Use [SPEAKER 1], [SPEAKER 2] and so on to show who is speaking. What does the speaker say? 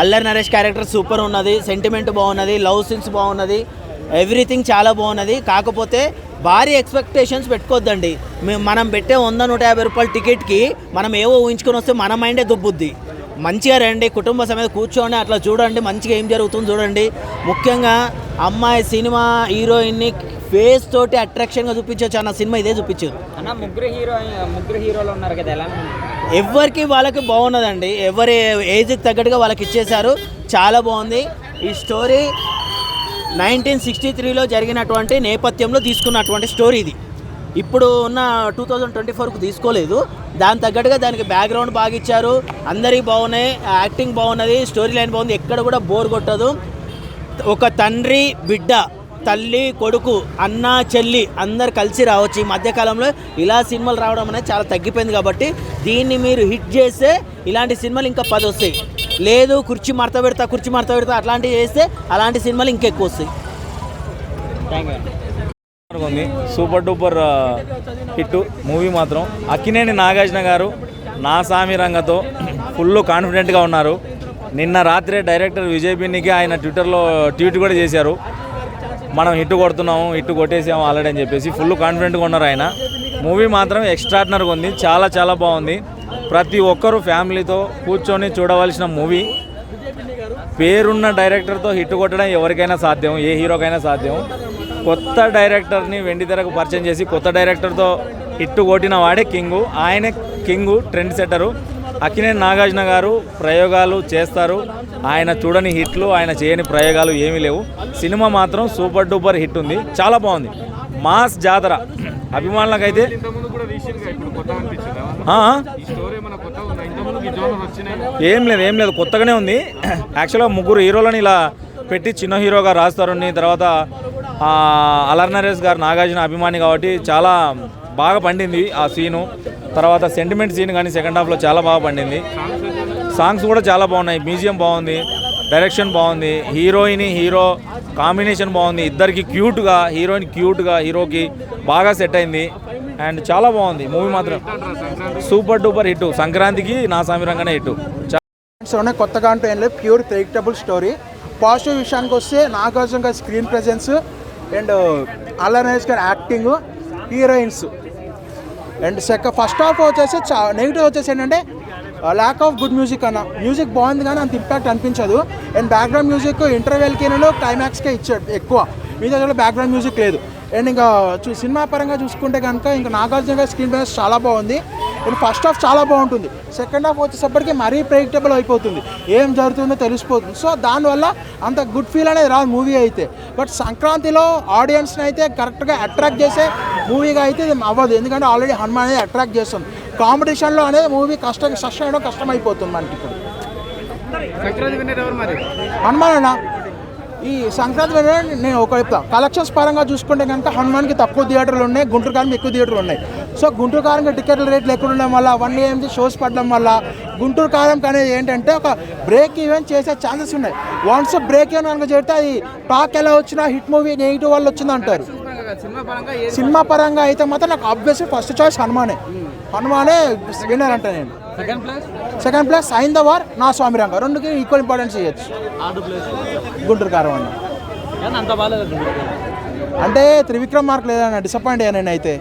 [SPEAKER 1] Allari Naresh character super ఉన్నది, sentiment బాగున్నది, love scenes బాగున్నది, ఎవ్రీథింగ్ చాలా బాగున్నది. కాకపోతే భారీ ఎక్స్పెక్టేషన్స్ పెట్టుకోవద్దండి. మనం పెట్టే 100-150 రూపాయల టికెట్కి మనం ఏవో ఊహించుకొని వస్తే మన మైండే దుబ్బుద్ది. మంచిగా రండి, కుటుంబ సమేత కూర్చోండి, అట్లా చూడండి, మంచిగా ఏం జరుగుతుందో చూడండి. ముఖ్యంగా అమ్మాయి సినిమా హీరోయిన్ని ఫేస్ తోటి అట్రాక్షన్గా చూపించవచ్చు అన్న సినిమా ఇదే చూపించారు
[SPEAKER 2] అన్న. ముగ్గురు హీరోలు ఉన్నారు కదా, ఎలా
[SPEAKER 1] ఎవరికి వాళ్ళకి బాగున్నదండి. ఎవరి ఏజ్కి తగ్గట్టుగా వాళ్ళకి ఇచ్చేశారు, చాలా బాగుంది. ఈ స్టోరీ 1963లో జరిగినటువంటి నేపథ్యంలో తీసుకున్నటువంటి స్టోరీ ఇది. ఇప్పుడు ఉన్న 2024కు తీసుకోలేదు. దాని తగ్గట్టుగా దానికి బ్యాక్గ్రౌండ్ బాగా ఇచ్చారు, అందరికీ బాగున్నాయి, యాక్టింగ్ బాగున్నది, స్టోరీ లైన్ బాగుంది, ఎక్కడ కూడా బోర్ కొట్టదు. ఒక తండ్రి బిడ్డ, తల్లి కొడుకు, అన్న చెల్లి అందరు కలిసి రావచ్చు. ఈ మధ్యకాలంలో ఇలా సినిమాలు రావడం అనేది చాలా తగ్గిపోయింది. కాబట్టి దీన్ని మీరు హిట్ చేస్తే ఇలాంటి సినిమాలు ఇంకా 10 వస్తాయి. లేదు కుర్చీ మడత పెడతా అట్లాంటివి చేస్తే అలాంటి సినిమాలు ఇంకెక్కువ వస్తాయి.
[SPEAKER 3] ఉంది సూపర్ డూపర్ హిట్ మూవీ మాత్రం. అక్కినేని నాగార్జున గారు నా సామి రంగతో ఫుల్ కాన్ఫిడెంట్గా ఉన్నారు. నిన్న రాత్రే డైరెక్టర్ విజయ్ బిన్నికి ఆయన ట్విట్టర్లో ట్వీట్ కూడా చేశారు, మనం హిట్ కొడుతున్నాము, హిట్ కొట్టేసాము ఆల్రెడీ అని చెప్పేసి ఫుల్ కాన్ఫిడెంట్గా ఉన్నారు ఆయన. మూవీ మాత్రం ఎక్స్ట్రాడినరీగా ఉంది, చాలా చాలా బాగుంది. ప్రతి ఒక్కరూ ఫ్యామిలీతో కూర్చొని చూడవలసిన మూవీ. పేరున్న డైరెక్టర్తో హిట్ కొట్టడం ఎవరికైనా సాధ్యం, ఏ హీరోకైనా సాధ్యం. కొత్త డైరెక్టర్ని వెండితెరకు పరిచయం చేసి కొత్త డైరెక్టర్తో హిట్ కొట్టిన వాడే కింగు. ఆయనే king, trend sitter. Akkineni Nagarjuna గారు ప్రయోగాలు చేస్తారు. ఆయన చూడని హిట్లు, ఆయన చేయని ప్రయోగాలు ఏమీ లేవు. సినిమా మాత్రం సూపర్ డూపర్ హిట్ ఉంది, చాలా బాగుంది. మాస్ జాతర అభిమానులకైతే ఏం లేదు, కొత్తగానే ఉంది. యాక్చువల్గా 3 హీరోలని ఇలా పెట్టి చిన్న హీరోగా రాస్తారుని, తర్వాత అల్లరి నరేష్ గారు నాగార్జున అభిమాని కాబట్టి చాలా బాగా పండింది ఆ సీను. తర్వాత సెంటిమెంట్ సీన్ కానీ సెకండ్ హాఫ్లో చాలా బాగా పండింది. సాంగ్స్ కూడా చాలా బాగున్నాయి, మ్యూజియం బాగుంది, డైరెక్షన్ బాగుంది, హీరో కాంబినేషన్ బాగుంది. ఇద్దరికి క్యూట్గా, హీరోయిన్ క్యూట్గా, హీరోకి బాగా సెట్ అయింది. అండ్ చాలా బాగుంది మూవీ మాత్రం సూపర్ డూపర్ హిట్. సంక్రాంతికి నా సామిరంగానే హిట్.
[SPEAKER 4] కొత్తగా అంటూ ఏం లేదు, ప్యూర్ ప్రెడిక్టబుల్ స్టోరీ. పాజిటివ్ విషయానికి వస్తే నాగార్జున గారి screen presence and Allari Naresh గారి acting, heroines. And first half వచ్చేసి నెగిటివ్ వచ్చేసి ఏంటంటే ల్యాక్ ఆఫ్ గుడ్ మ్యూజిక్ అన్న. మ్యూజిక్ బాగుంది కానీ అంత ఇంపాక్ట్ అనిపించదు. అండ్ బ్యాక్గ్రౌండ్ మ్యూజిక్ ఇంటర్వెల్కి క్లైమాక్స్కే ఇచ్చాడు ఎక్కువ, మిగతా బ్యాక్గ్రౌండ్ మ్యూజిక్ లేదు. అండ్ ఇంకా సినిమా పరంగా చూసుకుంటే కనుక ఇంకా నాగార్జున గారి స్క్రీన్ ప్రెజెన్స్ చాలా బాగుంది. అండ్ ఫస్ట్ హాఫ్ చాలా బాగుంటుంది, సెకండ్ హాఫ్ వచ్చేసప్పటికి మరీ ప్రెడిక్టబుల్ అయిపోతుంది, ఏం జరుగుతుందో తెలిసిపోతుంది. సో దానివల్ల అంత గుడ్ ఫీల్ అనేది రాదు మూవీ అయితే. బట్ సంక్రాంతిలో ఆడియన్స్ని అయితే కరెక్ట్గా అట్రాక్ట్ చేసే మూవీగా అయితే ఇది అవ్వదు, ఎందుకంటే ఆల్రెడీ హనుమాన్ అనేది అట్రాక్ట్ చేస్తుంది. కాంపిటీషన్లో అనేది మూవీ సక్సెస్ చేయడం కష్టమైపోతుంది మనకి. ఇప్పుడు హనుమాన్ అన్న ఈ సంక్రాంతి నేను ఒక చెప్తాను, కలెక్షన్స్ పరంగా చూసుకుంటే కనుక హనుమాన్కి తక్కువ థియేటర్లు ఉన్నాయి, గుంటూరు కారంకి ఎక్కువ థియేటర్లు ఉన్నాయి. సో గుంటూరు కారంకి టికెట్ల రేట్లు ఎక్కువ ఉండడం వల్ల 1 AM షోస్ పడడం వల్ల గుంటూరు కారంకి అనేది ఏంటంటే ఒక బ్రేక్ ఈవెంట్ చేసే ఛాన్సెస్ ఉన్నాయి. వన్స్ బ్రేక్ ఈవెన్ కనుక చేస్తే అది టాక్ ఎలా వచ్చినా హిట్ మూవీ నెగిటివ్ వల్ల వచ్చింది అంటారు. సినిమా పరంగా అయితే మాత్రం నాకు ఆబ్వియస్లీ ఫస్ట్ చాయిస్ హనుమానే విన్నర్ అంటే. నేను సెకండ్ ప్లేస్ సైంధవార్, నా స్వామి రంగ, రెండుకి ఈక్వల్ ఇంపార్టెన్స్ ఇవ్వచ్చు. గుంటూరు కారం అన్న అంటే త్రివిక్రమ్ మార్క్ లేదన్న, డిసప్పాయింట్ అయ్యాను నేనైతే.